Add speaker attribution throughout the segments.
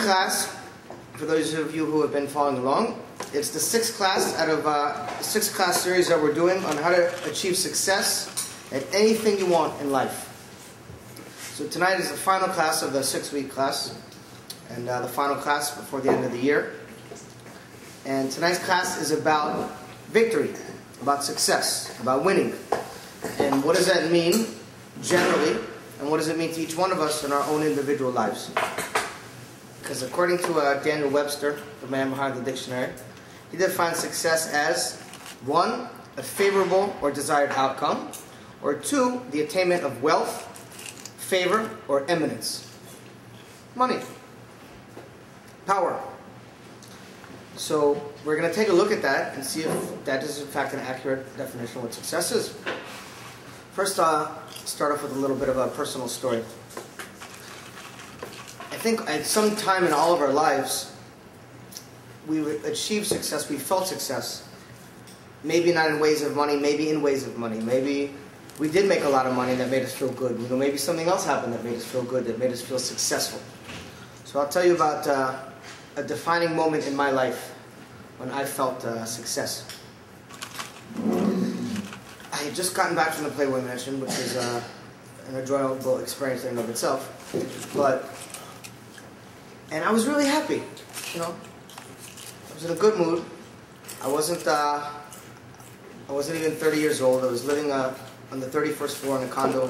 Speaker 1: class, for those of you who have been following along, it's the sixth class out of the six-class series that we're doing on how to achieve success at anything you want in life. So tonight is the final class of the 6-week class, and the final class before the end of the year. And tonight's class is about victory, about success, about winning. And what does that mean, generally, and what does it mean to each one of us in our own individual lives? Because according to Daniel Webster, the man behind the dictionary, he defines success as 1, a favorable or desired outcome, or 2, the attainment of wealth, favor, or eminence. Money. Power. So we're going to take a look at that and see if that is in fact an accurate definition of what success is. First, start off with a little bit of a personal story. I think at some time in all of our lives, we achieved success, we felt success. Maybe not in ways of money, maybe in ways of money. Maybe we did make a lot of money that made us feel good. You know, maybe something else happened that made us feel good, that made us feel successful. So I'll tell you about a defining moment in my life when I felt success. I had just gotten back from the Playboy Mansion, which is an enjoyable experience in and of itself. And I was really happy, you know. I was in a good mood. I wasn't even 30 years old. I was living on the 31st floor in a condo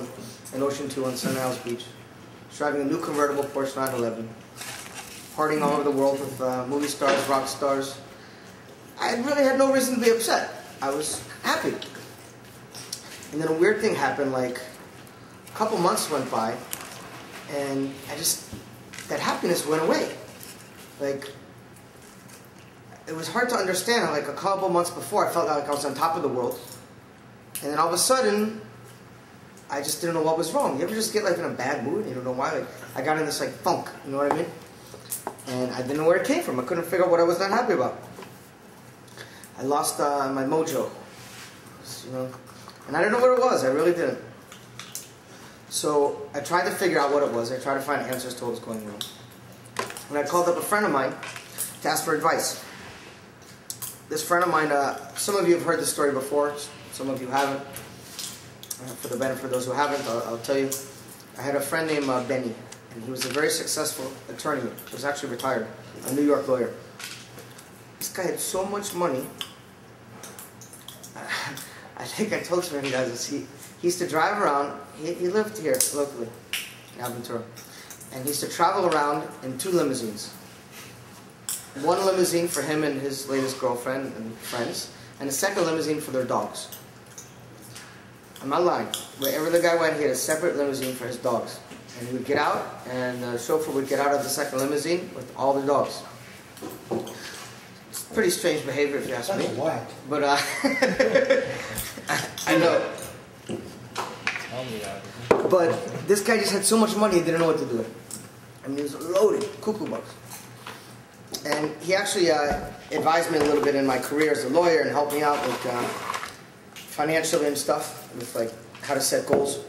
Speaker 1: in Ocean 2 on Sun Isles Beach. I was driving a new convertible Porsche 911. Partying all over the world with movie stars, rock stars. I really had no reason to be upset. I was happy. And then a weird thing happened, like a couple months went by, and that happiness went away. Like, it was hard to understand. Like a couple months before, I felt like I was on top of the world. And then all of a sudden, I just didn't know what was wrong. You ever just get like in a bad mood? You don't know why? Like, I got in this like funk, you know what I mean? And I didn't know where it came from. I couldn't figure out what I was not happy about. I lost my mojo, you know, and I didn't know what it was. I really didn't. So I tried to figure out what it was. I tried to find answers to what was going wrong. And I called up a friend of mine to ask for advice. This friend of mine, some of you have heard this story before. Some of you haven't. For the benefit of those who haven't, I'll tell you. I had a friend named Benny. And he was a very successful attorney. He was actually retired, a New York lawyer. This guy had so much money. I think I told you he does this. He used to drive around. He lived here locally, in Aventura. And he used to travel around in 2 limousines. One limousine for him and his latest girlfriend and friends, and a second limousine for their dogs. I'm not lying. Wherever the guy went, he had a separate limousine for his dogs. And he would get out, and the chauffeur would get out of the second limousine with all the dogs. It's pretty strange behavior, if you ask me.
Speaker 2: That's whack.
Speaker 1: But I know. But this guy just had so much money, he didn't know what to do with it. I mean, he was loaded, cuckoo bucks. And he actually advised me a little bit in my career as a lawyer and helped me out with financially and stuff, with like how to set goals.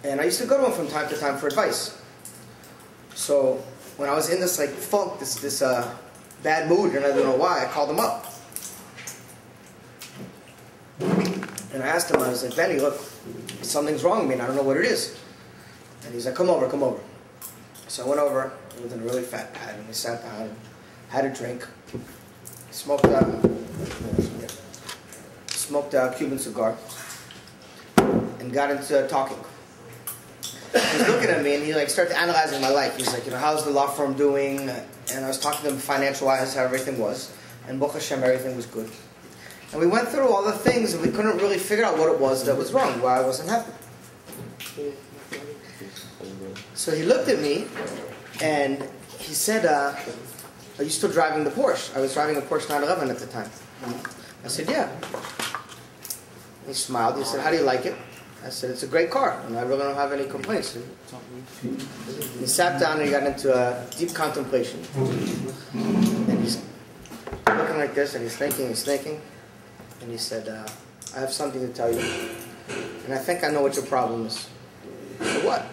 Speaker 1: And I used to go to him from time to time for advice. So when I was in this like funk, this bad mood, and I don't know why, I called him up. And I asked him, I was like, Benny, look, something's wrong with me and I don't know what it is. And he's like, come over, come over. So I went over, he was in a really fat pad, and we sat down, had a drink, smoked a Cuban cigar, and got into talking. He was looking at me and he like started analyzing my life. He's like, you know, how's the law firm doing? And I was talking to him financial-wise, how everything was. And Baruch Hashem, everything was good. And we went through all the things and we couldn't really figure out what it was that was wrong, why I wasn't happy. So he looked at me and he said, are you still driving the Porsche? I was driving a Porsche 911 at the time. I said, yeah. He smiled. He said, how do you like it? I said, it's a great car, and I really don't have any complaints. He sat down and he got into a deep contemplation. And he's looking like this, and he's thinking. And he said, I have something to tell you. And I think I know what your problem is. I said, what?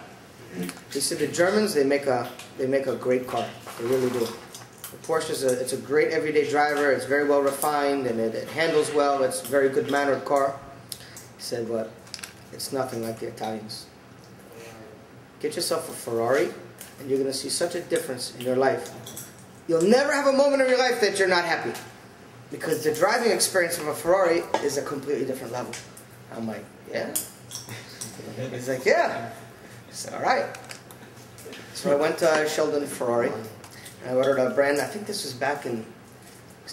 Speaker 1: He said the Germans, they make a great car. They really do. The Porsche it's a great everyday driver. It's very well refined and it handles well. It's a very good mannered car. He said, but it's nothing like the Italians. Get yourself a Ferrari and you're going to see such a difference in your life. You'll never have a moment in your life that you're not happy. Because the driving experience of a Ferrari is a completely different level. I'm like, yeah? He's like, yeah. I said, all right. So I went to Sheldon Ferrari. And I ordered a brand, I think this was back in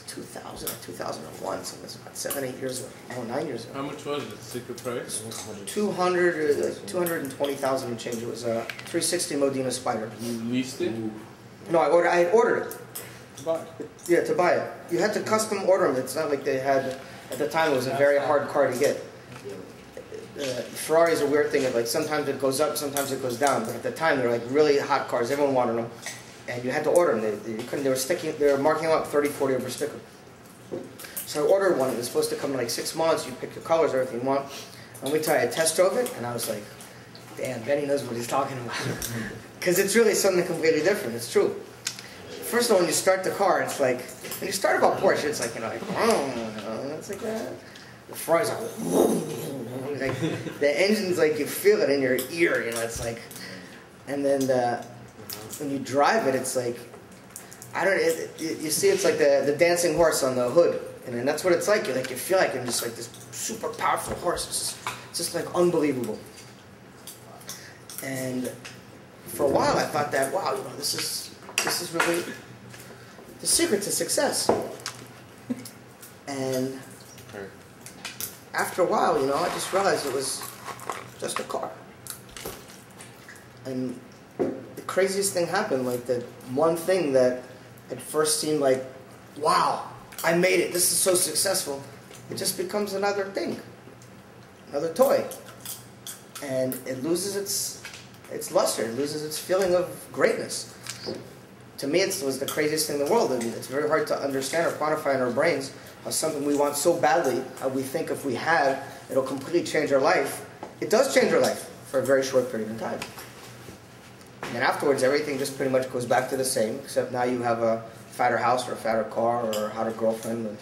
Speaker 1: 2000 or 2001, so it was about 7, 8 years ago. Oh, 9 years ago.
Speaker 2: How much was it? Secret price?
Speaker 1: 220,000 and change. It was a 360 Modena Spider.
Speaker 2: You leased it?
Speaker 1: No, I had ordered it.
Speaker 2: To buy it?
Speaker 1: Yeah, to buy it. You had to custom order them. It's not like they had, at the time it was a very hard car to get. Ferrari is a weird thing. Like sometimes it goes up, sometimes it goes down. But at the time they were like really hot cars. Everyone wanted them. And you had to order them. They were marking them up 30, 40 over sticker. So I ordered one. It was supposed to come in like 6 months. You pick your colors, everything you want. And we tried. I test drove it, and I was like, damn, Benny knows what he's talking about. Because it's really something completely different. It's true. First of all, when you start the car, it's like, when you start about Porsche, it's like, it's like that. The Ferrari's like, the engine's like, you feel it in your ear, it's like, and then when you drive it, it's like, you see it's like the dancing horse on the hood, and then that's what it's like. You feel like you're just like this super powerful horse. It's just like unbelievable. And for a while, I thought that, wow, this is really the secret to success. And after a while, I just realized it was just a car. And the craziest thing happened, like that one thing that at first seemed like, wow, I made it, this is so successful, it just becomes another thing, another toy. And it loses its luster, it loses its feeling of greatness. To me, it was the craziest thing in the world. I mean, it's very hard to understand or quantify in our brains how something we want so badly, how we think if we have, it'll completely change our life. It does change our life for a very short period of time. And then afterwards, everything just pretty much goes back to the same, except now you have a fatter house or a fatter car or a hotter girlfriend. And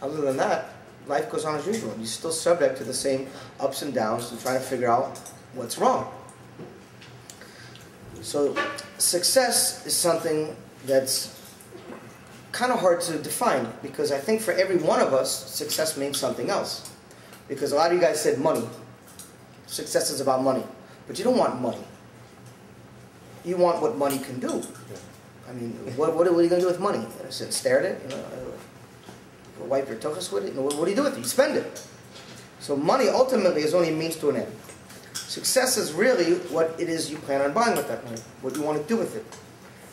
Speaker 1: other than that, life goes on as usual. You're still subject to the same ups and downs and trying to figure out what's wrong. So success is something that's kind of hard to define, because I think for every one of us, success means something else. Because a lot of you guys said money. Success is about money. But you don't want money. You want what money can do. I mean, what are you going to do with money? Sit and stare at it? Wipe your tuchus with it? What do you do with it? You spend it. So money ultimately is only a means to an end. Success is really what it is you plan on buying with that money, what you want to do with it.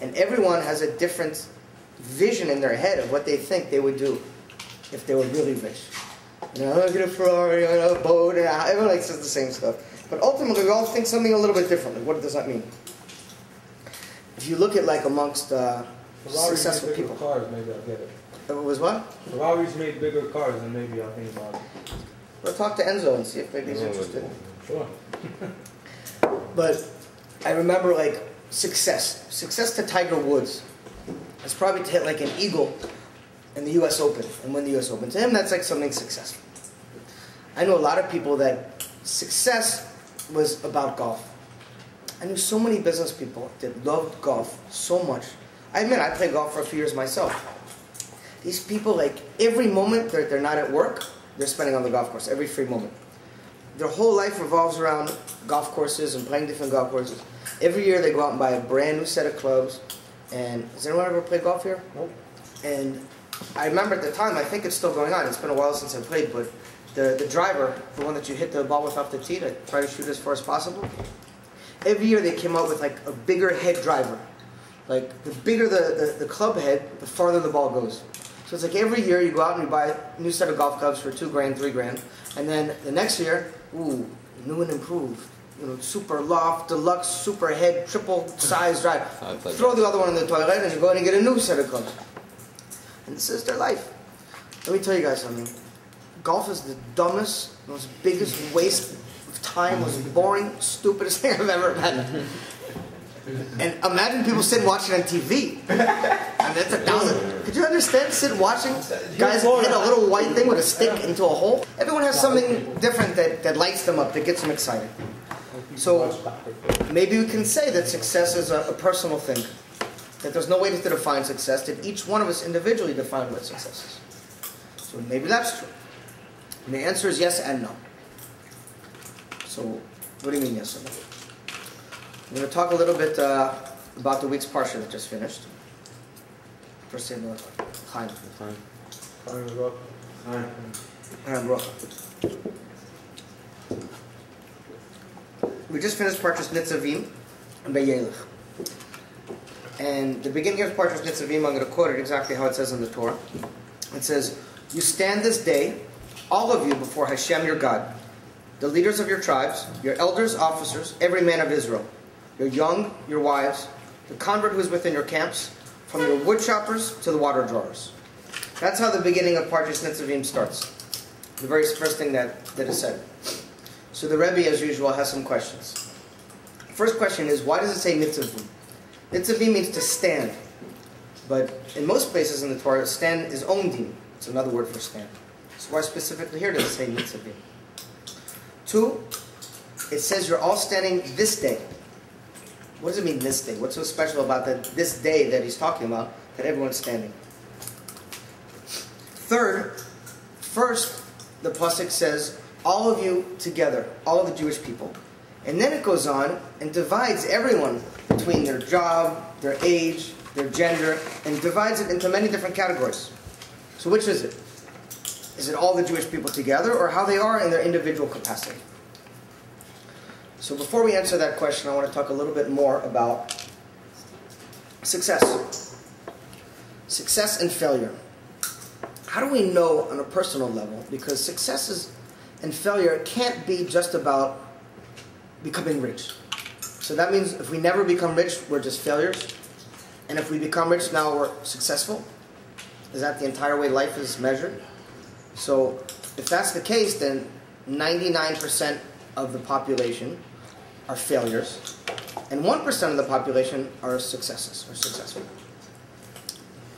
Speaker 1: And everyone has a different vision in their head of what they think they would do if they were really rich. I'm going to get a Ferrari, I'm going to get a boat, and everyone says the same stuff. But ultimately, we all think something a little bit differently. What does that mean? If you look at amongst successful people.
Speaker 3: Cars, maybe I'll get it.
Speaker 1: It was what?
Speaker 3: Ferraris made bigger cars, and maybe I'll think about it.
Speaker 1: We'll talk to Enzo and see if maybe he's interested.
Speaker 3: Sure.
Speaker 1: But I remember success. Success to Tiger Woods. It's probably to hit an eagle in the U.S. Open and win the U.S. Open. To him, that's something successful. I know a lot of people that success was about golf. I knew so many business people that loved golf so much. I admit, I played golf for a few years myself. These people, every moment they're not at work, they're spending on the golf course, every free moment. Their whole life revolves around golf courses and playing different golf courses. Every year they go out and buy a brand new set of clubs. And has anyone ever played golf here?
Speaker 3: Nope.
Speaker 1: And I remember at the time, I think it's still going on. It's been a while since I played, but the driver, the one that you hit the ball with off the tee to try to shoot as far as possible, every year they came out with a bigger head driver. The bigger the club head, the farther the ball goes. So it's every year you go out and you buy a new set of golf clubs for $2,000, $3,000, and then the next year, ooh, new and improved. Super loft, deluxe, super head, triple size drive. Throw the other one in the toilet and you go in and get a new set of clubs. And this is their life. Let me tell you guys something. Golf is the dumbest, most biggest waste of time, most boring, stupidest thing I've ever had. And imagine people sitting watching on TV. I mean, that's 1,000. Could you understand sitting watching guys hit a little white thing with a stick into a hole? Everyone has something different that lights them up, that gets them excited. So maybe we can say that success is a personal thing. That there's no way to define success, that each one of us individually define what success is. So maybe that's true. And the answer is yes and no. So what do you mean yes and no? I'm going to talk a little bit about the week's parsha that just finished. First thing, Chaim. We just finished Parshas Nitzavim and Vayelech. And the beginning of Parshas Nitzavim, I'm going to quote it exactly how it says in the Torah. It says, "You stand this day, all of you, before Hashem your God, the leaders of your tribes, your elders, officers, every man of Israel, your young, your wives, the convert who is within your camps, from your wood choppers to the water drawers." That's how the beginning of Parshas Nitzavim starts. The very first thing that is said. So the Rebbe, as usual, has some questions. First question is, why does it say Nitzavim? Nitzavim means to stand. But in most places in the Torah, stand is omdim. It's another word for stand. So why specifically here does it say Nitzavim? 2, it says you're all standing this day. What does it mean, this day? What's so special about this day that he's talking about, that everyone's standing? 3rd, first, the pasuk says, all of you together, all of the Jewish people. And then it goes on and divides everyone between their job, their age, their gender, and divides it into many different categories. So which is it? Is it all the Jewish people together, or how they are in their individual capacity? So before we answer that question, I want to talk a little bit more about success. Success and failure. How do we know on a personal level? Because success and failure can't be just about becoming rich. So that means if we never become rich, we're just failures. And if we become rich, now we're successful. Is that the entire way life is measured? So if that's the case, then 99% of the population are failures, and 1% of the population are successes, or successful.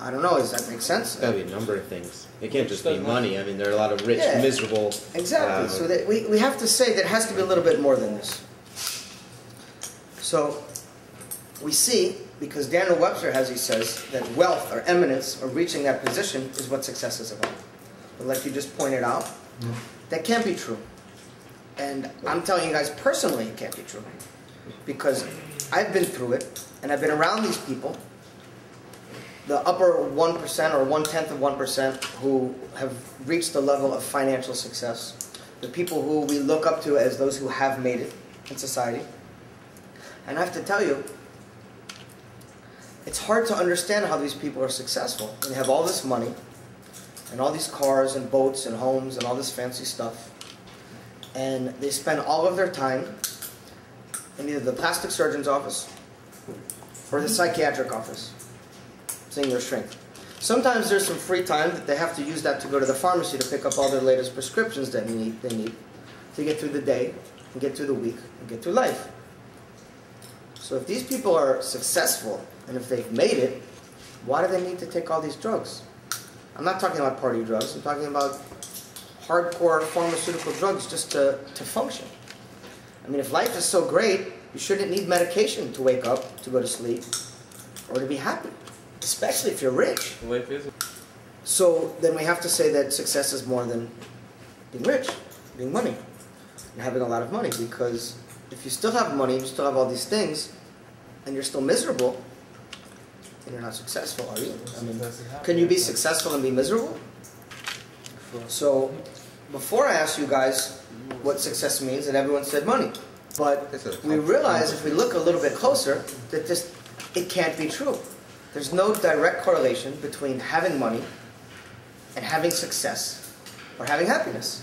Speaker 1: I don't know, does that make sense?
Speaker 4: It's got to be a number of things. It can't just be money. I mean, there are a lot of rich, miserable...
Speaker 1: Exactly. So that we have to say that it has to be a little bit more than this. So we see, because Daniel Webster, as he says, that wealth or eminence or reaching that position is what success is about. But like you just pointed out, that can't be true. And I'm telling you guys personally it can't be true. Because I've been through it, and I've been around these people, the upper 1% or 1/10 of 1% who have reached the level of financial success, the people who we look up to as those who have made it in society. And I have to tell you, it's hard to understand how these people are successful. They have all this money, and all these cars and boats and homes and all this fancy stuff. And they spend all of their time in either the plastic surgeon's office or the psychiatric office, seeing their strength. Sometimes there's some free time that they have to use that to go to the pharmacy to pick up all their latest prescriptions that they need to get through the day, and get through the week, and get through life. So if these people are successful, and if they've made it, why do they need to take all these drugs? I'm not talking about party drugs, I'm talking about hardcore pharmaceutical drugs just to function. I mean, if life is so great, you shouldn't need medication to wake up, to go to sleep, or to be happy. Especially if you're rich.
Speaker 2: Life is.
Speaker 1: So then we have to say that success is more than being rich, being money, and having a lot of money. Because if you still have money, you still have all these things, and you're still miserable, then you're not successful, are you? I mean, can you be successful and be miserable? So before I asked you guys what success means, and everyone said money. But we realize if we look a little bit closer that it can't be true. There's no direct correlation between having money and having success or having happiness.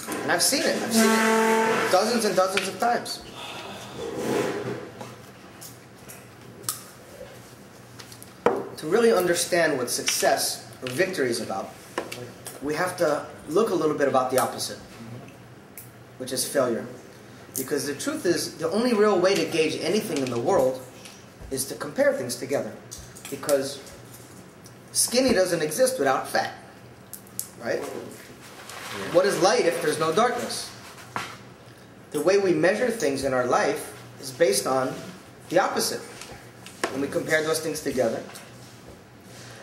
Speaker 1: And I've seen it. I've seen it dozens and dozens of times. To really understand what success or victory is about, we have to look a little bit about the opposite, which is failure. Because the truth is, the only real way to gauge anything in the world is to compare things together. Because skinny doesn't exist without fat. Right? What is light if there's no darkness? The way we measure things in our life is based on the opposite. When we compare those things together.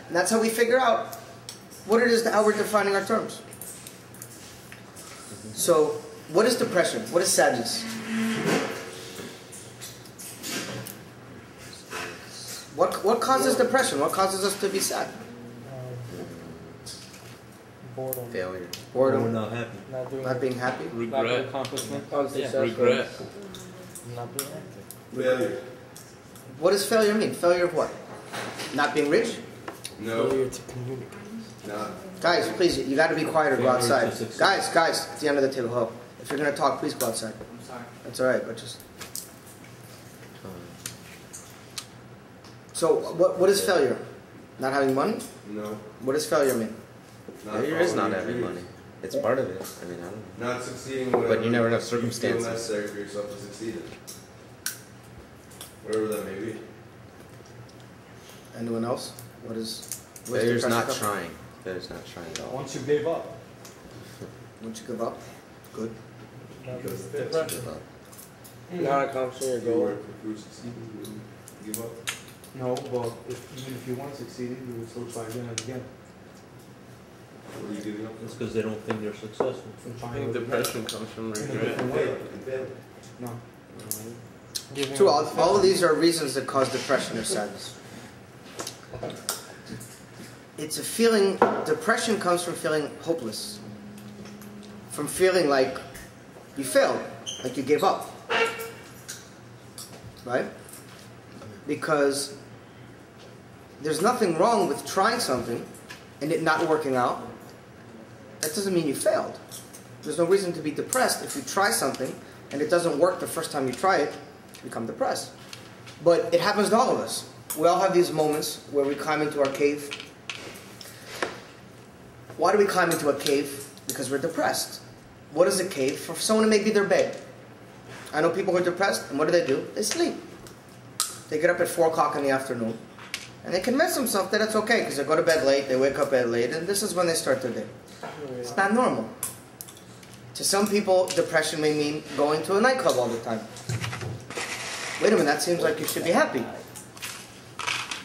Speaker 1: And that's how we figure out what it is, how we're defining our terms. So, what is depression? What is sadness? What causes depression? What causes us to be sad?
Speaker 3: Boredom.
Speaker 4: Failure.
Speaker 3: We're
Speaker 1: Boredom.
Speaker 3: not happy.
Speaker 2: Not doing
Speaker 1: Not being happy.
Speaker 2: Lack of
Speaker 5: Regret.
Speaker 2: accomplishment.
Speaker 3: Unsuccessful.
Speaker 5: Regret.
Speaker 2: Not being active.
Speaker 6: Failure.
Speaker 1: What does failure mean? Failure of what? Not being rich?
Speaker 6: No.
Speaker 2: Failure to communicate.
Speaker 6: Not.
Speaker 1: Guys, please, you got to be quiet or go
Speaker 3: Failure to
Speaker 1: outside.
Speaker 3: succeed.
Speaker 1: Guys, at the end of the table, help. If you're going to talk, please go outside.
Speaker 7: I'm sorry.
Speaker 1: That's all right, but just... So, what is failure? Not having money?
Speaker 6: No.
Speaker 1: What does failure mean?
Speaker 6: Not
Speaker 4: Failure is not
Speaker 6: following your
Speaker 4: having
Speaker 6: dreams.
Speaker 4: money. It's part of it. I mean, I don't know.
Speaker 6: Not succeeding.
Speaker 4: But
Speaker 6: Whatever
Speaker 4: you never have
Speaker 6: you
Speaker 4: circumstances.
Speaker 6: feel necessary for yourself to succeed in. Whatever that may be.
Speaker 1: Anyone else? What is... where's
Speaker 4: Failure's
Speaker 1: depression
Speaker 4: not
Speaker 1: come from?
Speaker 4: trying. Failure's not trying at all.
Speaker 3: Once you gave up.
Speaker 1: Once you give up? Good.
Speaker 6: Because
Speaker 2: Depression.
Speaker 4: Give up.
Speaker 2: Not accomplishing your
Speaker 6: if you
Speaker 2: goal.
Speaker 6: were succeeding, you wouldn't give up.
Speaker 3: No, but even if you weren't succeeding, you would still try again and again.
Speaker 6: What are you giving up?
Speaker 5: It's because they don't think they're successful.
Speaker 3: From
Speaker 5: I
Speaker 3: trying
Speaker 5: think
Speaker 3: to
Speaker 5: depression comes from
Speaker 3: in a
Speaker 5: regret.
Speaker 3: different way.
Speaker 6: Fail.
Speaker 3: No.
Speaker 2: Giving
Speaker 1: True,
Speaker 2: up.
Speaker 1: all of these are reasons that cause depression or sadness. It's a feeling, depression comes from feeling hopeless. From feeling like you failed, like you gave up. Right? Because there's nothing wrong with trying something and it not working out. That doesn't mean you failed. There's no reason to be depressed if you try something and it doesn't work the first time you try it, you become depressed. But it happens to all of us. We all have these moments where we climb into our cave. Why do we climb into a cave? Because we're depressed. What is a cave? For someone to make be their bed. I know people who are depressed, and what do? They sleep. They get up at 4 o'clock in the afternoon, and they convince themselves that it's okay, because they go to bed late, they wake up at late, and this is when they start their day. It's not normal. To some people, depression may mean going to a nightclub all the time. Wait a minute, that seems like you should be happy.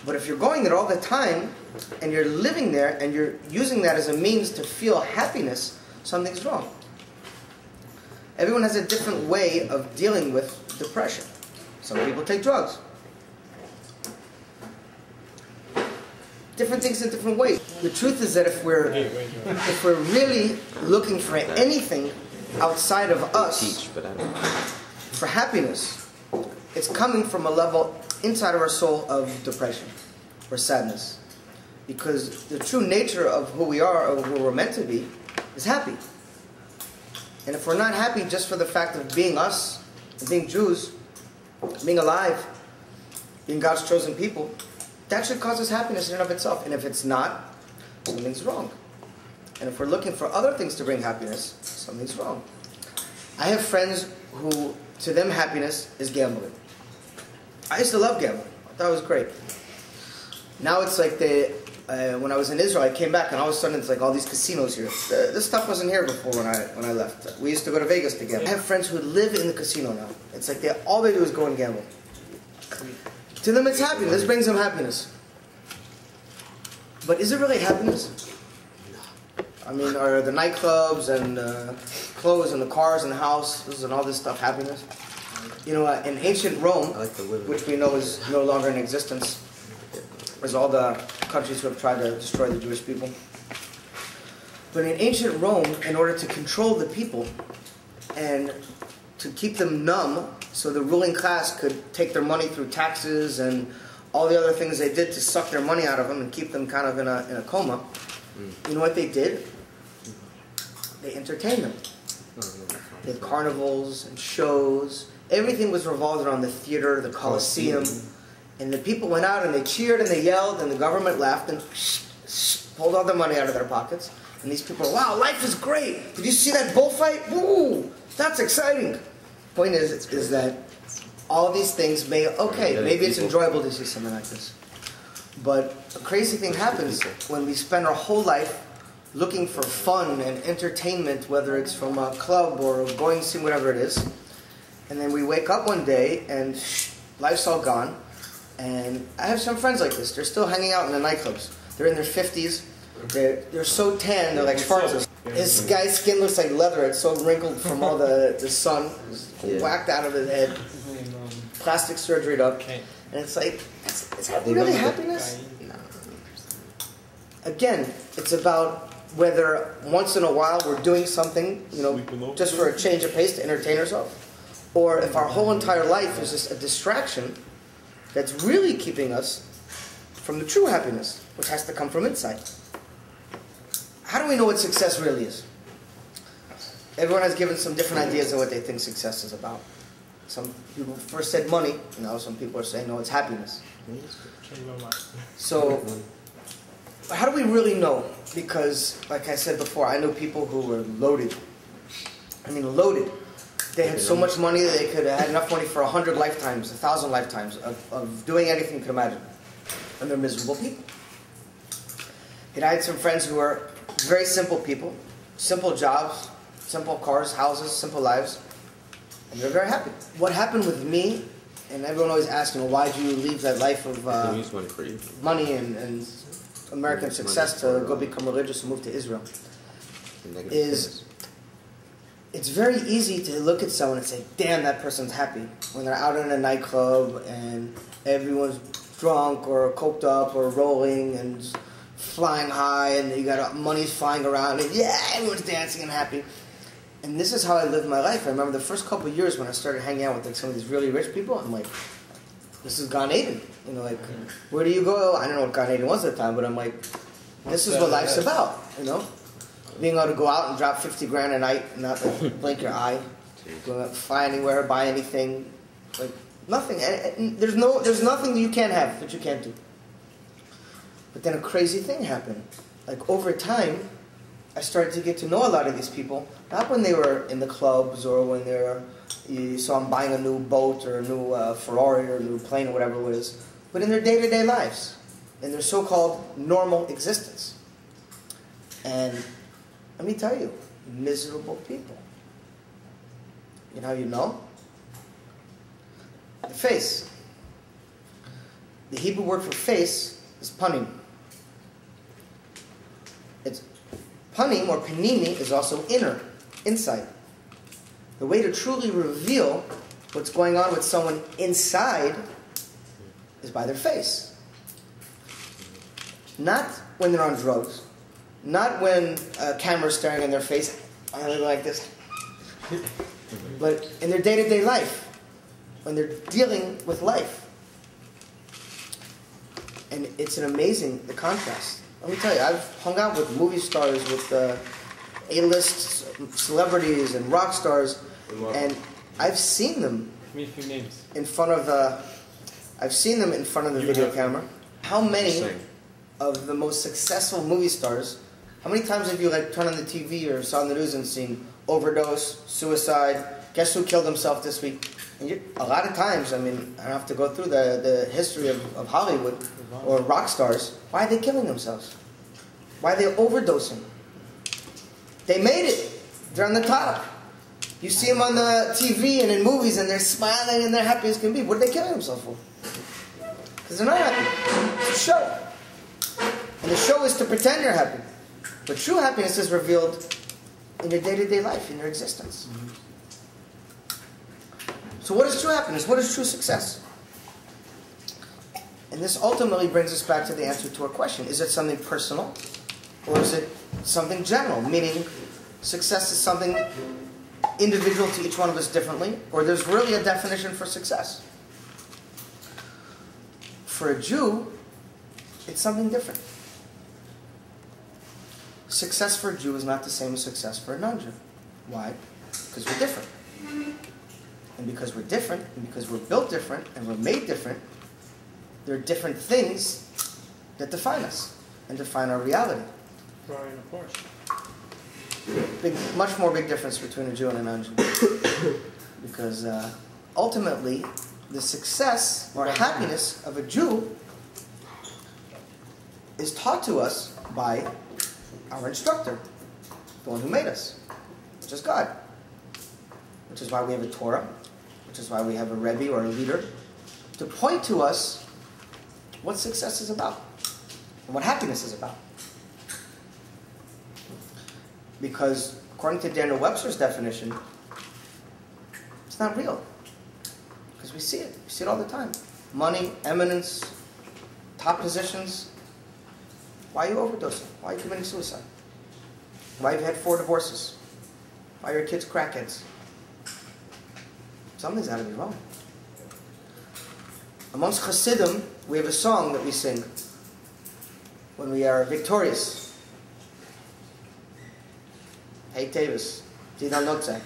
Speaker 1: But if you're going there all the time, and you're living there, and you're using that as a means to feel happiness, something's wrong. Everyone has a different way of dealing with depression. Some people take drugs. Different things in different ways. The truth is that if we're really looking for anything outside of us
Speaker 4: Teach, but I don't know.
Speaker 1: for happiness, it's coming from a level inside of our soul of depression or sadness. Because the true nature of who we are, or who we're meant to be, is happy. And if we're not happy just for the fact of being us, and being Jews, being alive, being God's chosen people, that should cause us happiness in and of itself. And if it's not, something's wrong. And if we're looking for other things to bring happiness, something's wrong. I have friends who, to them, happiness is gambling. I used to love gambling. I thought it was great. Now it's like when I was in Israel, I came back, and all of a sudden it's like all these casinos here. This stuff wasn't here before when I left. We used to go to Vegas together. I have friends who live in the casino now. It's like all they do is go and gamble. To them it's happiness. This brings them happiness. But is it really happiness? I mean, are the nightclubs and clothes and the cars and the houses and all this stuff happiness? You know, in ancient Rome,
Speaker 4: I like to live in
Speaker 1: which we know is no longer in existence, there's all the countries who have tried to destroy the Jewish people. But in ancient Rome, in order to control the people and to keep them numb so the ruling class could take their money through taxes and all the other things they did to suck their money out of them and keep them kind of in a coma, you know what they did? They entertained them. They had carnivals and shows. Everything was revolved around the theater, the Colosseum. And the people went out and they cheered and they yelled and the government laughed and pulled all their money out of their pockets. And these people, wow, life is great. Did you see that bullfight? Woo, that's exciting. Point is that all these things maybe it's enjoyable to see something like this. But a crazy thing happens when we spend our whole life looking for fun and entertainment, whether it's from a club or going to see whatever it is. And then we wake up one day and life's all gone. And I have some friends like this. They're still hanging out in the nightclubs. They're in their 50s. They're so tan, they're like Schwarzes. This guy's skin looks like leather. It's so wrinkled from all the sun. It's whacked out of his head. Plastic surgery up. And it's like, is that really happiness? No. Again, it's about whether once in a while we're doing something, just for a change of pace to entertain ourselves, or if our whole entire life is just a distraction that's really keeping us from the true happiness, which has to come from inside. How do we know what success really is? Everyone has given some different ideas of what they think success is about. Some people first said money, some people are saying, no, it's happiness. So, how do we really know? Because, like I said before, I know people who were loaded. I mean, loaded. They had so much money that they could have had enough money for 100 lifetimes, 1,000 lifetimes of doing anything you could imagine. And they're miserable people. And I had some friends who were very simple people, simple jobs, simple cars, houses, simple lives, and they're very happy. What happened with me, and everyone always asks, why do you leave that life of money and American success to go become religious and move to Israel, is it's very easy to look at someone and say, damn, that person's happy, when they're out in a nightclub and everyone's drunk or coked up or rolling and flying high and you got money's flying around and everyone's dancing and happy. And this is how I lived my life. I remember the first couple of years when I started hanging out with some of these really rich people, I'm like, this is Gan Eden. Where do you go? I don't know what Gan Eden was at the time, but I'm like, this is what life's about, Being able to go out and drop 50 grand a night and not blink your eye, go out, fly anywhere, buy anything, nothing. And there's nothing that you can't have that you can't do. But then a crazy thing happened. Over time, I started to get to know a lot of these people, not when they were in the clubs or when you saw them buying a new boat or a new Ferrari or a new plane or whatever it was, but in their day-to-day lives, in their so-called normal existence. And let me tell you, miserable people. You know how you know? The face. The Hebrew word for face is panim. Panim, or panini, is also inner, inside. The way to truly reveal what's going on with someone inside is by their face. Not when they're on drugs. Not when a camera's staring in their face, I look like this. But in their day-to-day life, when they're dealing with life. And it's the contrast. Let me tell you, I've hung out with movie stars, with A-list celebrities and rock stars, and I've seen them in front of the video camera. How many of the most successful movie stars, how many times have you turned on the TV or saw on the news and seen overdose, suicide, guess who killed himself this week? And a lot of times, I don't have to go through the history of Hollywood or rock stars. Why are they killing themselves? Why are they overdosing? They made it. They're on the top. You see them on the TV and in movies and they're smiling and they're happy as can be. What are they killing themselves for? Because they're not happy. It's a show. And the show is to pretend you're happy. But true happiness is revealed in your day-to-day life, in your existence. So what is true happiness? What is true success? And this ultimately brings us back to the answer to our question. Is it something personal? Or is it something general? Meaning, success is something individual to each one of us differently? Or there's really a definition for success? For a Jew, it's something different. Success for a Jew is not the same as success for a non-Jew. Why? Because we're different. And because we're different, and because we're built different, and we're made different, there are different things that define us and define our reality.
Speaker 2: Of course.
Speaker 1: Much more big difference between a Jew and a non-Jew. Because ultimately, the success or happiness of a Jew is taught to us by our instructor, the one who made us, which is God. Which is why we have a Torah, which is why we have a Rebbe or a leader, to point to us what success is about and what happiness is about. Because according to Daniel Webster's definition, it's not real. Because we see it. We see it all the time. Money, eminence, top positions. Why are you overdosing? Why are you committing suicide? Why have you had 4 divorces? Why are your kids crackheads? Something's got to be wrong. Amongst Hasidim, we have a song that we sing when we are victorious. Hey Tavis, Didan Notzak.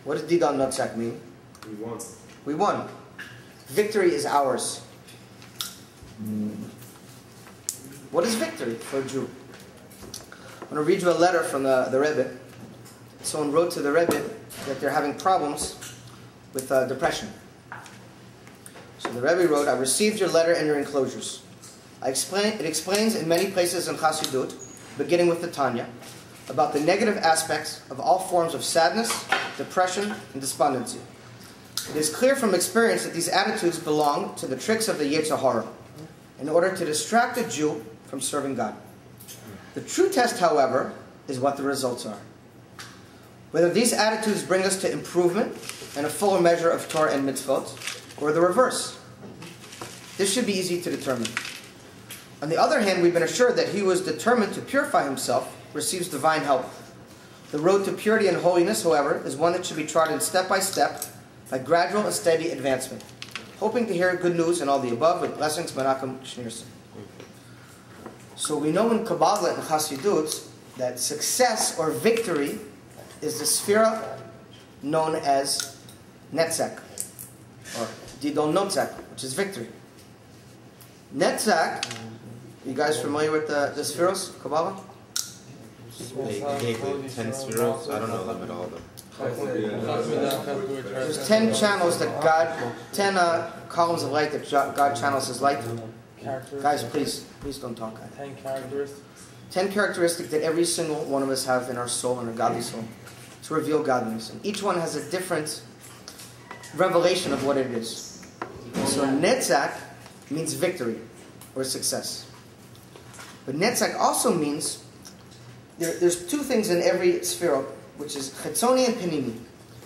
Speaker 1: What does Didan Notzak mean?
Speaker 6: We won.
Speaker 1: We won. Victory is ours. What is victory for a Jew? I'm going to read you a letter from the Rebbe. Someone wrote to the Rebbe that they're having problems with depression. So the Rebbe wrote, I received your letter and your enclosures. It explains in many places in Chassidut, beginning with the Tanya, about the negative aspects of all forms of sadness, depression, and despondency. It is clear from experience that these attitudes belong to the tricks of the Yetzer Hara, in order to distract a Jew from serving God. The true test, however, is what the results are. Whether these attitudes bring us to improvement and a fuller measure of Torah and mitzvot, or the reverse. This should be easy to determine. On the other hand, we've been assured that he who is determined to purify himself receives divine help. The road to purity and holiness, however, is one that should be trodden step by step by gradual and steady advancement. Hoping to hear good news and all the above, with blessings, Menachem Schneerson. So we know in Kabbalah and Chassidut that success or victory is the sphera known as Netzach, or Didon Notzach, which is victory. Netzach, you guys familiar with the spheros, Kabbalah?
Speaker 4: They gave me 10 spheros. I don't know them at all, though.
Speaker 1: There's 10 channels that God, 10 columns of light that God channels His light. Guys, please don't talk.
Speaker 2: 10 characteristics.
Speaker 1: 10 characteristics that every single one of us have in our soul, in our godly soul, to reveal godliness. And each one has a different revelation of what it is. So Netzach means victory or success. But Netzach also means, there's 2 things in every sphere, which is Chetzoni and Penimi.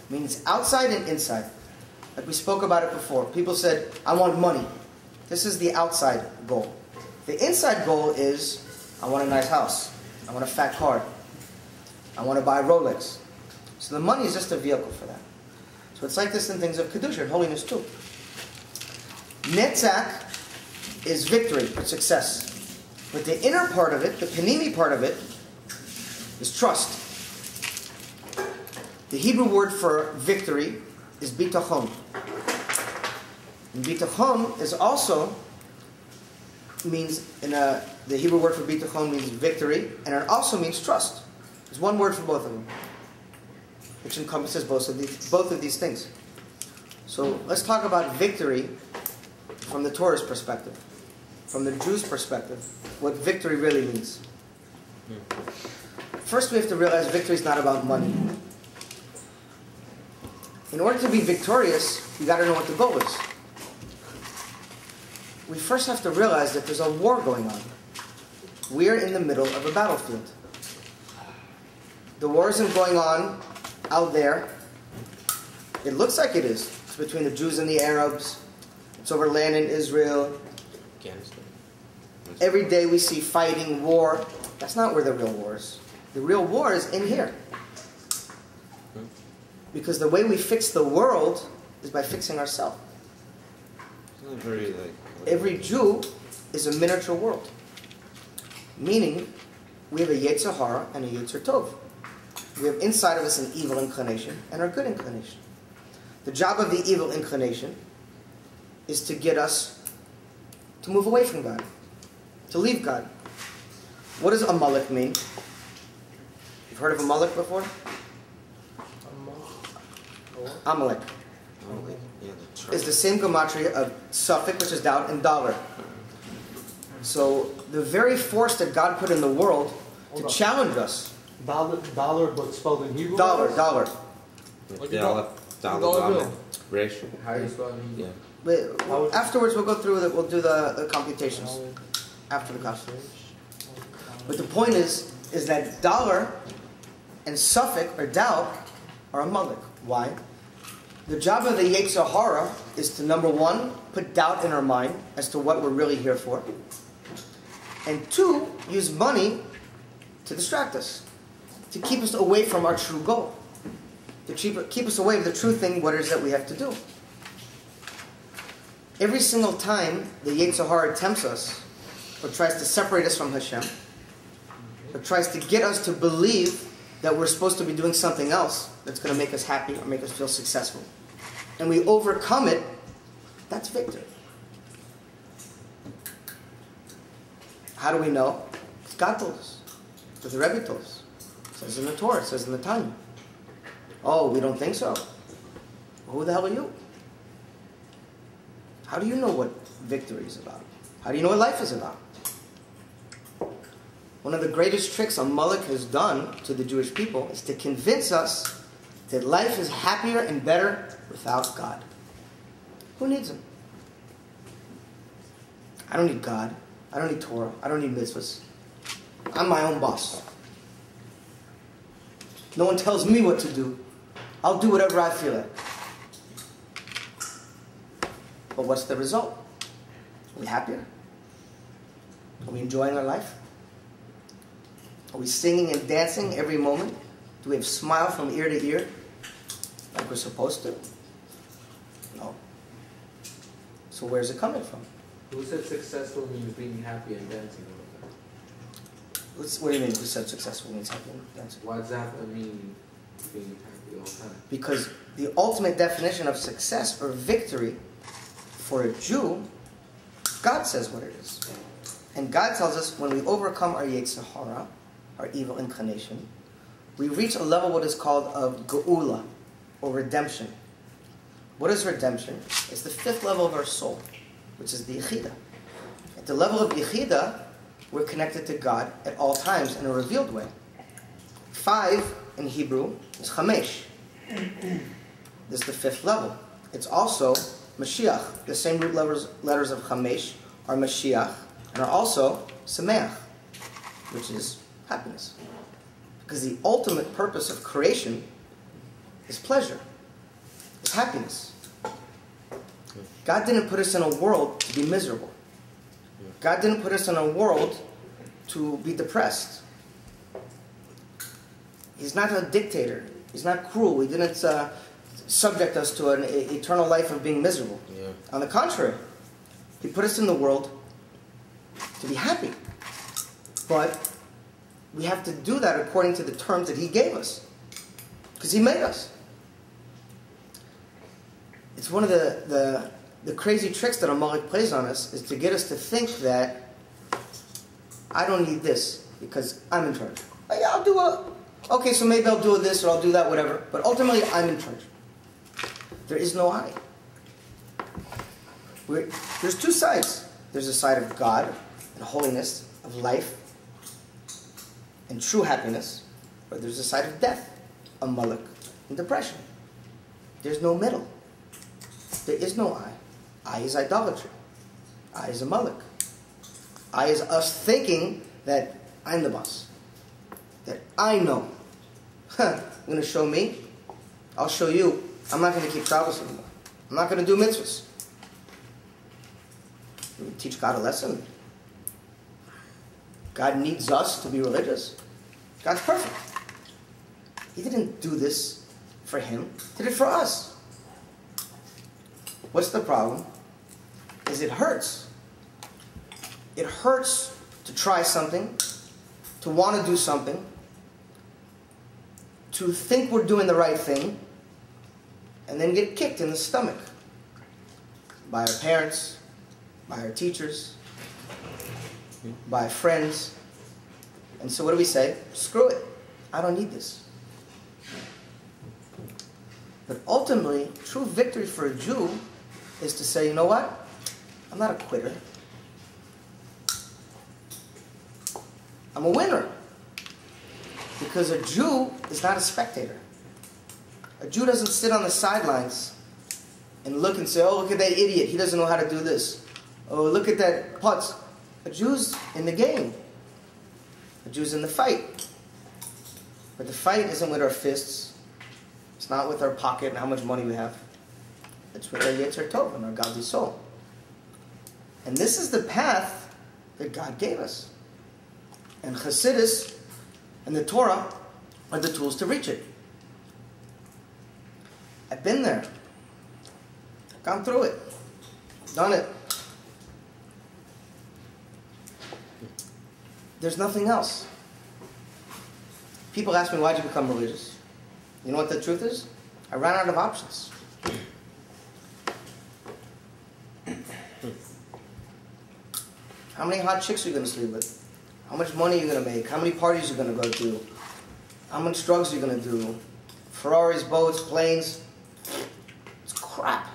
Speaker 1: Means outside and inside. Like we spoke about it before. People said, I want money. This is the outside goal. The inside goal is, I want a nice house. I want a fat car. I want to buy a Rolex. So the money is just a vehicle for that. So it's like this in things of Kedusha and holiness too. Netzach is victory or success. But the inner part of it, the Penimi part of it, is trust. The Hebrew word for victory is bitachon. And bitachon is also means the Hebrew word for bitachon means victory, and it also means trust. There's one word for both of them, which encompasses both of these things. So let's talk about victory from the Torah's perspective, from the Jew's perspective, what victory really means. First, we have to realize victory is not about money. In order to be victorious, you got to know what the goal is. We first have to realize that there's a war going on. We're in the middle of a battlefield. The war isn't going on out there. It looks like it is. It's between the Jews and the Arabs. It's over land in Israel.
Speaker 4: Afghanistan.
Speaker 1: Every day we see fighting, war. That's not where the real war is. The real war is in here. Because the way we fix the world is by fixing ourselves. Every Jew is a miniature world. Meaning, we have a Yetzer Hara and a Yetzer Tov. We have inside of us an evil inclination and our good inclination. The job of the evil inclination is to get us to move away from God, to leave God. What does Amalek mean? You've heard of Amalek before? Amalek.
Speaker 4: Yeah, the tribe.
Speaker 1: Is the same gematria of suffix, which is doubt, and dollar. So the very force that God put in the world to challenge us.
Speaker 3: Dollar, but spelled in Hebrew?
Speaker 1: Dollar.
Speaker 2: Like
Speaker 4: Yeah,
Speaker 2: a
Speaker 4: I'll
Speaker 2: dollar
Speaker 4: dollar
Speaker 2: bill.
Speaker 4: ratio.
Speaker 3: How do you spell it in Hebrew?
Speaker 4: Yeah.
Speaker 1: But afterwards, we'll go through it. We'll do the computations after the class. But the point is that dollar and suffix or doubt are a mullik. Why? The job of the Yetzer Hara is to, number one, put doubt in our mind as to what we're really here for. And two, use money to distract us, to keep us away from our true goal, to keep us away from the true thing, what it is that we have to do. Every single time the Yetzer Hara tempts us, or tries to separate us from Hashem, or tries to get us to believe that we're supposed to be doing something else that's going to make us happy or make us feel successful, and we overcome it, that's victory. How do we know? Because God told us. Because the Rebbe told us. It says in the Torah, it says in the Tanya. Oh, we don't think so. Who the hell are you? How do you know what victory is about? How do you know what life is about? One of the greatest tricks Amalek has done to the Jewish people is to convince us that life is happier and better without God. Who needs Him? I don't need God. I don't need Torah. I don't need mitzvahs. I'm my own boss. No one tells me what to do. I'll do whatever I feel like. But what's the result? Are we happier? Are we enjoying our life? Are we singing and dancing every moment? Do we have smile from ear to ear like we're supposed to? No. So where's it coming from?
Speaker 3: Who said successful means being happy and dancing all the time?
Speaker 1: What do you mean, who said successful means happy and dancing?
Speaker 3: Why does that have to mean being happy all the time?
Speaker 1: Because the ultimate definition of success or victory for a Jew, God says what it is. And God tells us when we overcome our Yetzer Hara, our evil inclination, we reach a level what is called of Geula, or redemption. What is redemption? It's the fifth level of our soul, which is the Yechida. At the level of Yechida, we're connected to God at all times in a revealed way. 5 in Hebrew is Chamesh. This is the fifth level. It's also Mashiach. The same root letters of Chamesh are Mashiach and are also Sameach, which is happiness. Because the ultimate purpose of creation is pleasure, is happiness. God didn't put us in a world to be miserable. God didn't put us in a world to be depressed. He's not a dictator. He's not cruel. He didn't subject us to an eternal life of being miserable.
Speaker 4: Yeah.
Speaker 1: On the contrary, He put us in the world to be happy. But we have to do that according to the terms that He gave us. Because He made us. It's one of the crazy tricks that Amalek plays on us, is to get us to think that I don't need this because I'm in charge. Yeah, I'll do okay, so maybe I'll do this or I'll do that, whatever. But ultimately, I'm in charge. There is no I. There's two sides. There's a side of God and holiness, of life, and true happiness. But there's a side of death, Amalek, and depression. There's no middle. There is no I. I is idolatry. I is Amalek. I is us thinking that I'm the boss. That I know. You're going to show me? I'll show you. I'm not going to keep Shabbos anymore. I'm not going to do mitzvahs. We teach God a lesson. God needs us to be religious. God's perfect. He didn't do this for Him. He did it for us. What's the problem? Is it hurts. It hurts to try something, to want to do something, to think we're doing the right thing, and then get kicked in the stomach by our parents, by our teachers, by friends. And so what do we say? Screw it. I don't need this. But ultimately, true victory for a Jew is to say, you know what? I'm not a quitter. I'm a winner. Because a Jew is not a spectator. A Jew doesn't sit on the sidelines and look and say, oh, look at that idiot. He doesn't know how to do this. Oh, look at that putz. A Jew's in the game. A Jew's in the fight. But the fight isn't with our fists. It's not with our pocket and how much money we have. It's with our Yetzer Tov and our godly soul. And this is the path that God gave us. And Chassidus and the Torah are the tools to reach it. I've been there. Gone through it. Done it. There's nothing else. People ask me, why'd you become religious? You know what the truth is? I ran out of options. How many hot chicks are you going to sleep with? How much money are you going to make? How many parties are you going to go to? How much drugs are you going to do? Ferraris, boats, planes. It's crap.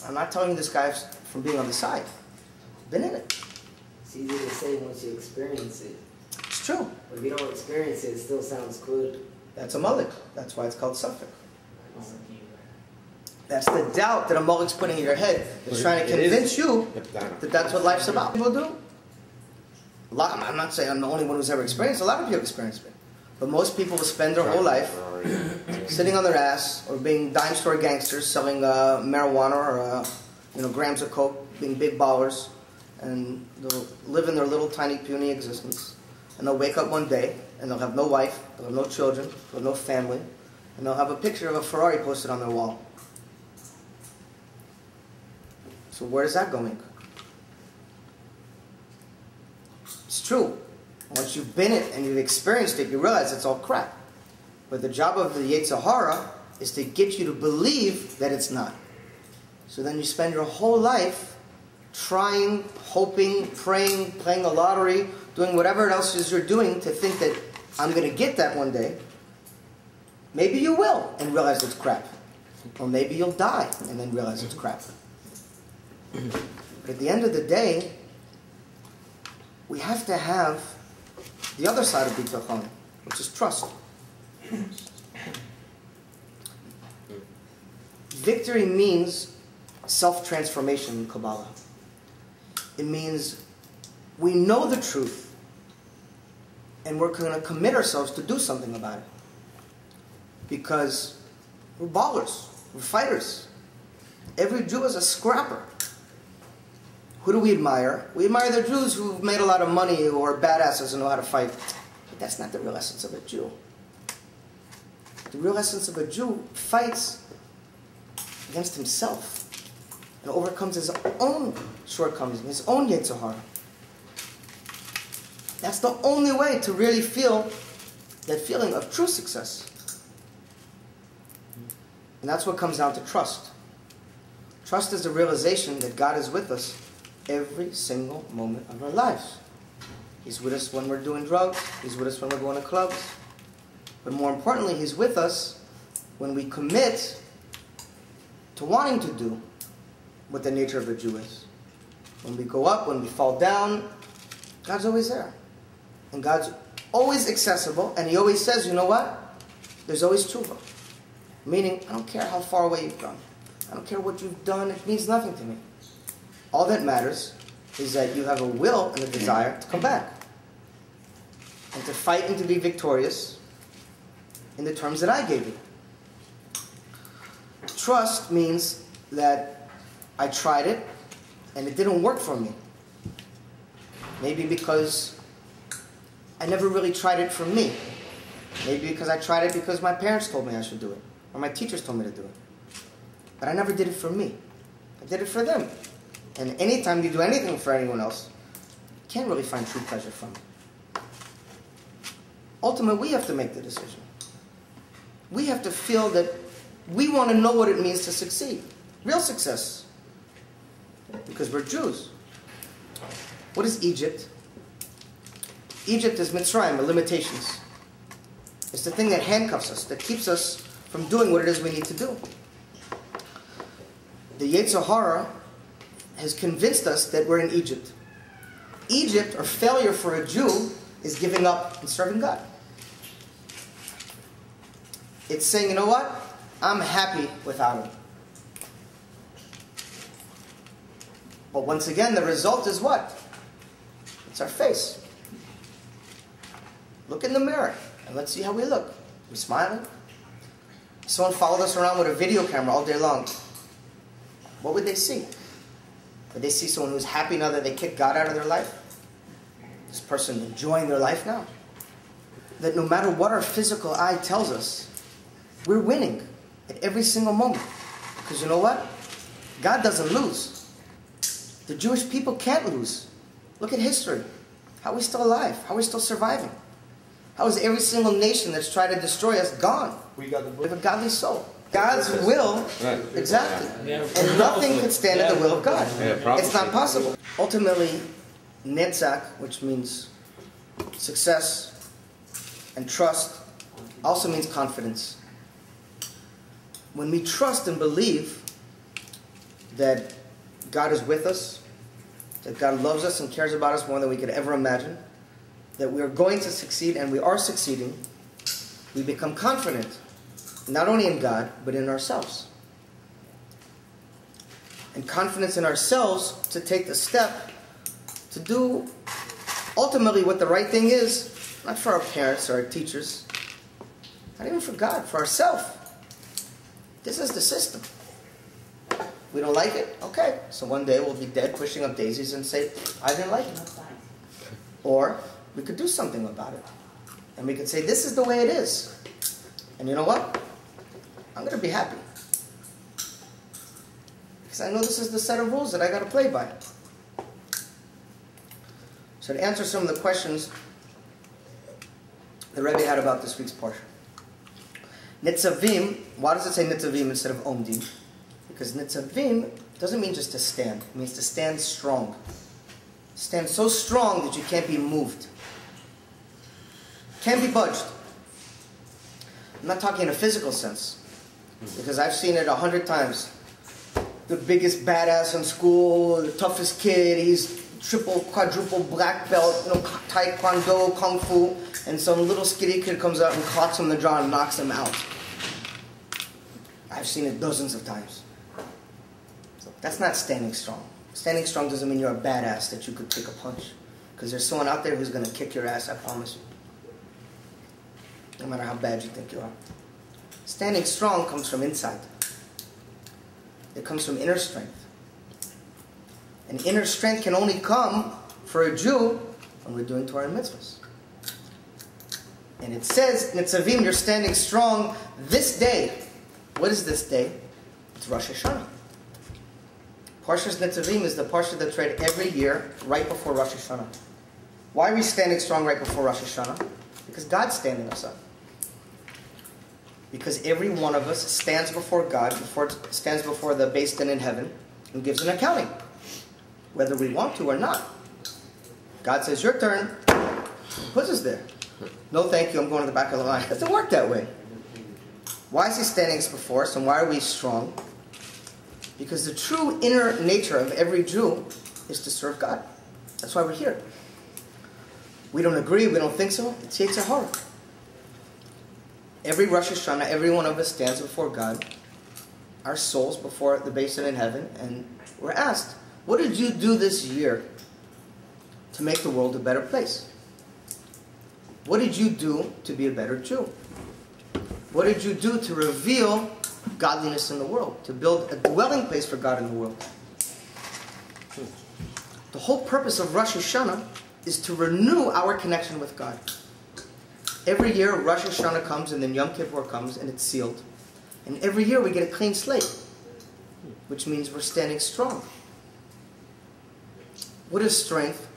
Speaker 1: I'm not telling you this guy from being on the side. I've been in it.
Speaker 7: It's easy to say once you experience it.
Speaker 1: It's true.
Speaker 7: But if you don't experience it, it still sounds good.
Speaker 1: That's a mullik. That's why it's called suffix. That's the doubt that a mullik's putting in your head. It's trying to convince you that that's what life's about. People do. I'm not saying I'm the only one who's ever experienced it. A lot of people experience it. But most people will spend their whole life sitting on their ass or being dime store gangsters selling marijuana or grams of coke, being big ballers, and they'll live in their little tiny puny existence. And they'll wake up one day and they'll have no wife, they'll have no children, they'll have no family, and they'll have a picture of a Ferrari posted on their wall. So where is that going? It's true. Once you've been it and you've experienced it, you realize it's all crap. But the job of the Yetzer Hara is to get you to believe that it's not. So then you spend your whole life trying, hoping, praying, playing the lottery, doing whatever else is you're doing to think that I'm going to get that one day. Maybe you will and realize it's crap. Or maybe you'll die and then realize it's crap. But at the end of the day, we have to have the other side of bitachon, which is trust. Victory means self-transformation in Kabbalah. It means we know the truth and we're going to commit ourselves to do something about it. Because we're ballers, we're fighters. Every Jew is a scrapper. Who do we admire? We admire the Jews who've made a lot of money, who are badasses and know how to fight. But that's not the real essence of a Jew. The real essence of a Jew fights against himself and overcomes his own shortcomings, his own Yetzer Hara. That's the only way to really feel that feeling of true success. And that's what comes down to trust. Trust is the realization that God is with us every single moment of our lives. He's with us when we're doing drugs. He's with us when we're going to clubs. But more importantly, He's with us when we commit to wanting to do what the nature of a Jew is. When we go up, when we fall down, God's always there. And God's always accessible, and He always says, you know what? There's always tshuva. Meaning, I don't care how far away you've gone. I don't care what you've done. It means nothing to me. All that matters is that you have a will and a desire to come back. And to fight and to be victorious in the terms that I gave you. Trust means that I tried it and it didn't work for me. Maybe because I never really tried it for me. Maybe because I tried it because my parents told me I should do it. Or my teachers told me to do it. But I never did it for me. I did it for them. And anytime you do anything for anyone else, you can't really find true pleasure from it. Ultimately, we have to make the decision. We have to feel that we want to know what it means to succeed. Real success. Because we're Jews. What is Egypt? Egypt is Mitzrayim, the limitations. It's the thing that handcuffs us, that keeps us from doing what it is we need to do. The Yetzer Hara has convinced us that we're in Egypt. Egypt, or failure for a Jew, is giving up and serving God. It's saying, you know what? I'm happy without Him. But once again, the result is what? It's our face. Look in the mirror and let's see how we look. We smiling? Someone followed us around with a video camera all day long. What would they see? Would they see someone who's happy now that they kicked God out of their life? This person enjoying their life now? That no matter what our physical eye tells us, we're winning at every single moment. Because you know what? God doesn't lose. The Jewish people can't lose. Look at history. How are we still alive? How are we still surviving? How is every single nation that's tried to destroy us gone?
Speaker 2: We got the
Speaker 1: We
Speaker 2: book.
Speaker 1: have a godly soul. God's will,
Speaker 4: Right.
Speaker 1: exactly. And nothing can stand in the will of God.
Speaker 4: Yeah,
Speaker 1: It's not possible. Ultimately, Netzach, which means success, and trust, also means confidence. When we trust and believe that God is with us, that God loves us and cares about us more than we could ever imagine, that we are going to succeed and we are succeeding, we become confident, not only in God, but in ourselves. And confidence in ourselves to take the step to do ultimately what the right thing is, not for our parents or our teachers, not even for God, for ourselves. This is the system. We don't like it? Okay. So one day we'll be dead pushing up daisies and say, I didn't like it. Or we could do something about it. And we could say, this is the way it is. And you know what? I'm going to be happy. Because I know this is the set of rules that I got to play by. So to answer some of the questions the Rebbe had about this week's Parsha. Nitzavim, why does it say Nitzavim instead of Omdim? Because Nitzavim doesn't mean just to stand. It means to stand strong. Stand so strong that you can't be moved. Can't be budged. I'm not talking in a physical sense. Because I've seen it 100 times. The biggest badass in school, the toughest kid, he's triple, quadruple black belt, taekwondo, kung fu, and some little skinny kid comes up and clocks him in the jaw and knocks him out. I've seen it dozens of times. So that's not standing strong. Standing strong doesn't mean you're a badass that you could take a punch. Because there's someone out there who's going to kick your ass, I promise you. No matter how bad you think you are. Standing strong comes from inside. It comes from inner strength. And inner strength can only come for a Jew when we're doing Torah and mitzvahs. And it says, Nitzavim, you're standing strong this day. What is this day? It's Rosh Hashanah. Parshas Nitzavim is the parsha that's read every year right before Rosh Hashanah. Why are we standing strong right before Rosh Hashanah? Because God's standing us up. Because every one of us stands before God, stands before the Beis Din in heaven, and gives an accounting. Whether we want to or not. God says, your turn. He puts us there. No thank you, I'm going to the back of the line. It doesn't work that way. Why is He standing before us, and why are we strong? Because the true inner nature of every Jew is to serve God. That's why we're here. We don't agree, we don't think so. It's Yetzer Hara. Every Rosh Hashanah, every one of us stands before God, our souls before the Beis Din in heaven, and we're asked, what did you do this year to make the world a better place? What did you do to be a better Jew? What did you do to reveal godliness in the world? To build a dwelling place for God in the world? The whole purpose of Rosh Hashanah is to renew our connection with God. Every year Rosh Hashanah comes and then Yom Kippur comes and it's sealed. And every year we get a clean slate. Which means we're standing strong. What is strength?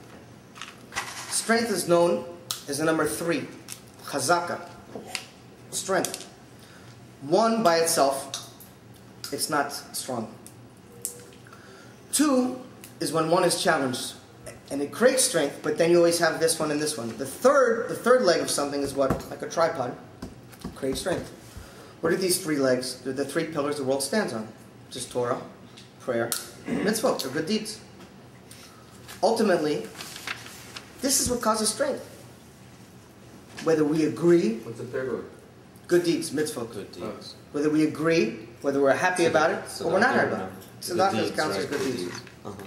Speaker 1: Strength is known as the number 3. Chazaka. Strength. 1 by itself, it's not strong. 2 is when 1 is challenged. And it creates strength, but then you always have this one and this one. The third leg of something is what? Like a tripod. create strength. What are these three legs? They're the three pillars the world stands on. Just Torah, prayer, mitzvot. They're good deeds. Ultimately, this is what causes strength. Whether we agree,
Speaker 3: What's the third one?
Speaker 1: good deeds, mitzvot.
Speaker 4: Good deeds.
Speaker 1: Whether we agree, whether we're happy about it, or we're not happy about it.
Speaker 4: Good
Speaker 1: Tzedakah
Speaker 4: deeds,
Speaker 1: counts as
Speaker 4: right,
Speaker 1: good
Speaker 4: good
Speaker 1: deeds.
Speaker 4: deeds. Uh-huh.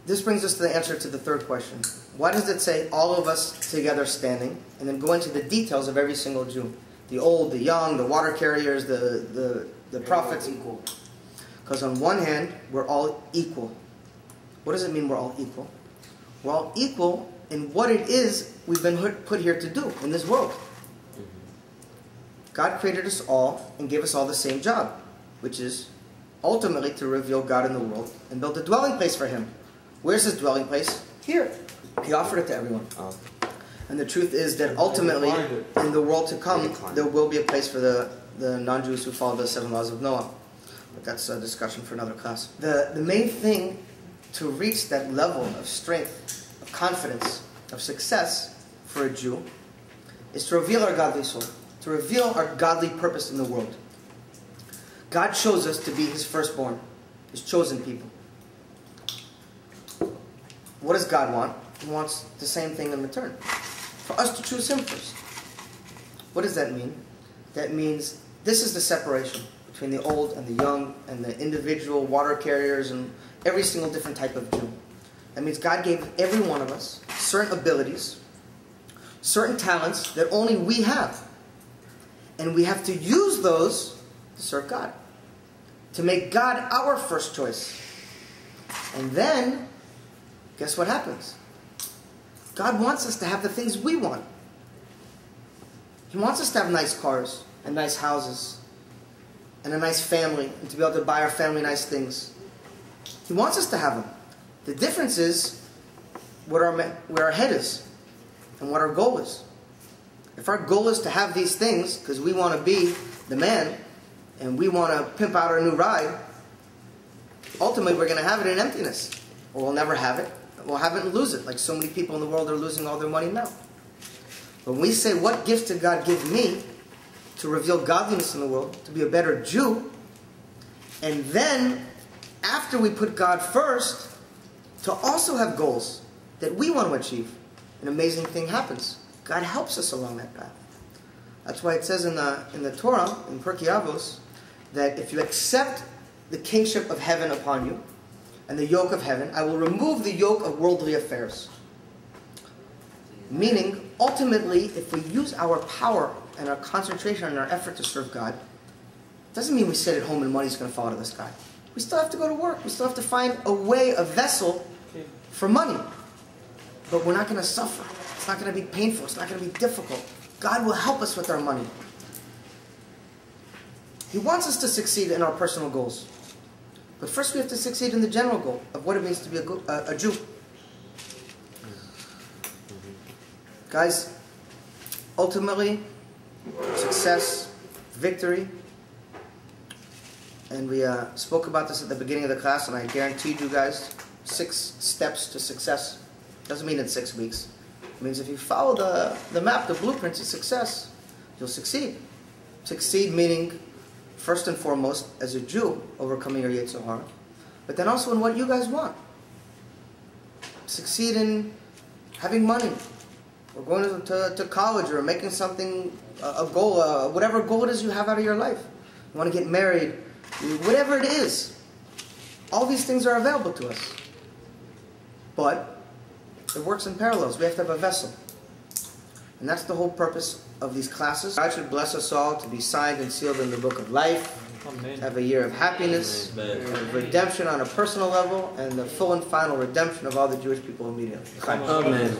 Speaker 1: This brings us to the answer to the third question. Why does it say all of us together standing, and then go into the details of every single Jew? The old, the young, the water carriers, the prophets.
Speaker 7: Equal.
Speaker 1: Because on one hand, we're all equal. What does it mean we're all equal? We're all equal in what it is we've been put here to do in this world. God created us all and gave us all the same job, which is ultimately to reveal God in the world and build a dwelling place for Him. Where's His dwelling place? Here. He offered it to everyone.
Speaker 4: Oh.
Speaker 1: And the truth is that ultimately, in the world to come, there will be a place for the non-Jews who follow the 7 laws of Noah. But that's a discussion for another class. The main thing to reach that level of strength, of confidence, of success for a Jew is to reveal our godly soul, to reveal our godly purpose in the world. God chose us to be His firstborn, His chosen people. What does God want? He wants the same thing in return. For us to choose Him first. What does that mean? That means this is the separation between the old and the young and the individual water carriers and every single different type of Jew. That means God gave every one of us certain abilities, certain talents that only we have. And we have to use those to serve God. To make God our first choice. And then, guess what happens? God wants us to have the things we want. He wants us to have nice cars and nice houses and a nice family and to be able to buy our family nice things. He wants us to have them. The difference is where our head is and what our goal is. If our goal is to have these things because we want to be the man and we want to pimp out our new ride, ultimately we're going to have it in emptiness. Or we'll never have it. We'll have it and lose it, like so many people in the world are losing all their money now. When we say, what gift did God give me to reveal godliness in the world, to be a better Jew, and then, after we put God first, to also have goals that we want to achieve, an amazing thing happens. God helps us along that path. That's why it says in the Torah, in Pirkei Avos, that if you accept the kingship of heaven upon you, and the yoke of heaven, I will remove the yoke of worldly affairs. Meaning, ultimately, if we use our power and our concentration and our effort to serve God, it doesn't mean we sit at home and money's going to fall out of the sky. We still have to go to work. We still have to find a way, a vessel for money. But we're not going to suffer. It's not going to be painful. It's not going to be difficult. God will help us with our money. He wants us to succeed in our personal goals. But first we have to succeed in the general goal of what it means to be a Jew. Guys, ultimately, success, victory, and we spoke about this at the beginning of the class, and I guaranteed you guys 6 steps to success. Doesn't mean in 6 weeks. It means if you follow the map, the blueprint to success, you'll succeed. Succeed meaning, first and foremost, as a Jew, overcoming your Yetzer Hara, but then also in what you guys want. Succeed in having money, or going to college, or making something, a goal, whatever goal it is you have out of your life. You want to get married, whatever it is. All these things are available to us. But it works in parallels. We have to have a vessel. And that's the whole purpose of these classes. God should bless us all to be signed and sealed in the book of life, have a year of happiness, of redemption on a personal level, and the full and final redemption of all the Jewish people immediately.
Speaker 4: Amen.